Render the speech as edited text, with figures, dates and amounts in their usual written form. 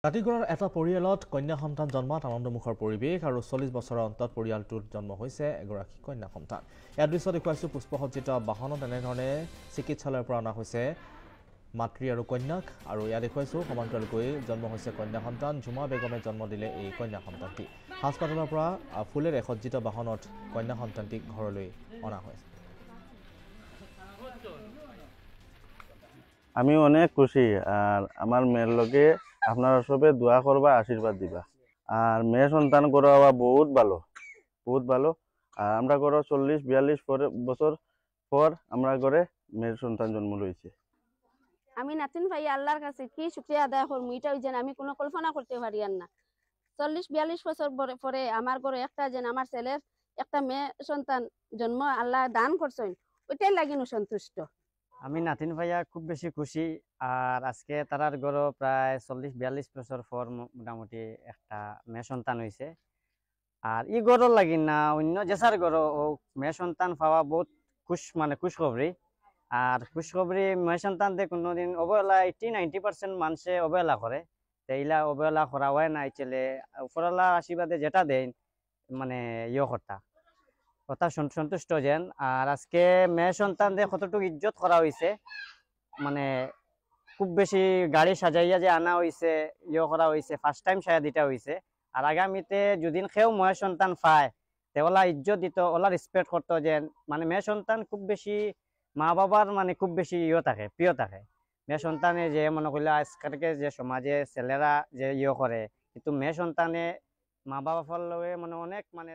ৰাতিগড়ৰ এটা পৰিয়ালত কন্যা সন্তান জন্মত আনন্দমুখৰ পৰিৱেশ আৰু 40 বছৰৰ অন্তত পৰিয়ালটোত জন্ম হৈছে এগৰাকী কন্যা সন্তান। ইয়াৰ দৃশ্য দেখুৱাইছো পুষ্পসজ্জিত বাহনত এনেধৰণে চিকিৎসালয়ৰ পৰা অনা হৈছে মাতৃ আৰু কন্যাক আৰু ইয়াত দেখুৱাইছো সমান্তৰালকৈ জন্ম হৈছে কন্যা সন্তান। ঝুমা বেগমে জন্ম দিলে এই কন্যা সন্তানটি। হাস্পাতালৰ পৰা ফুলেৰে সজ্জিত বাহনত কন্যা সন্তানটিক ঘৰলৈ অনা হৈছে। আমি অনেক খুশি আর আমার মেয়ের লগে আপনারা সবে দোয়া করবা আশীর্বাদ দিবা আর মেয়ে সন্তান করা বহুত ভালো আর আমরা করো 40-42 বছর পর আমরা করে মেয়ের সন্তান জন্ম লইছে। আমি নাতিন ভাই আল্লাহর কাছে কি শুকরিয়া আদায় করব এটা যেন আমি কোনো কল্পনা করতে পারি না। 40-42 বছর পরে আমার ঘরে একটা যেন আমার ছেলের একটা মেয়ে সন্তান জন্ম আল্লাহ দান করছেন ওইটাই লাগিনো সন্তুষ্ট। আমি নাতিন ভাইয়া খুব বেশি খুশি আর আজকে তারার ঘরও প্রায় 40-42 বছর পর মোটামুটি একটা মেয়ে সন্তান হয়েছে। আর ই গরো লাগি না অন্য জেসার গরো ও মেয়ে সন্তান পাওয়া বহুত খুশখবরি। আর খুশখবরি মেয়ে সন্তান দিয়ে কোনোদিন অবহেলা 80-90% মানুষে অবহেলা করে, এইলা অবহেলা করা হয় না। ছেলে উপরওয়ালা আশীর্বাদে যেটা দেন মানে কর্তা কথা সন্তুষ্ট যেন। আর আজকে মেয়ে সন্তান দিয়ে কতটুকু ইজ্জত করা হয়েছে, মানে খুব বেশি গাড়ি সাজাইয়া যে আনা হয়েছে করা হয়েছে, ফার্স্ট টাইম সাজা দিতে হয়েছে। আর আগামীতে যদি কেউ মেয়ে সন্তান পায় তে ওলা ইজ্জত দিত, ওলা রেসপেক্ট করতো যেন। মানে মেয়ে সন্তান খুব বেশি মা বাবার মানে খুব বেশি থাকে, প্রিয় থাকে। মেয়ে সন্তানে যে মনে করলে আজকালকে যে সমাজে ছেলেরা যে করে, কিন্তু মেয়ে সন্তানে মা বাবার লগে মানে অনেক মানে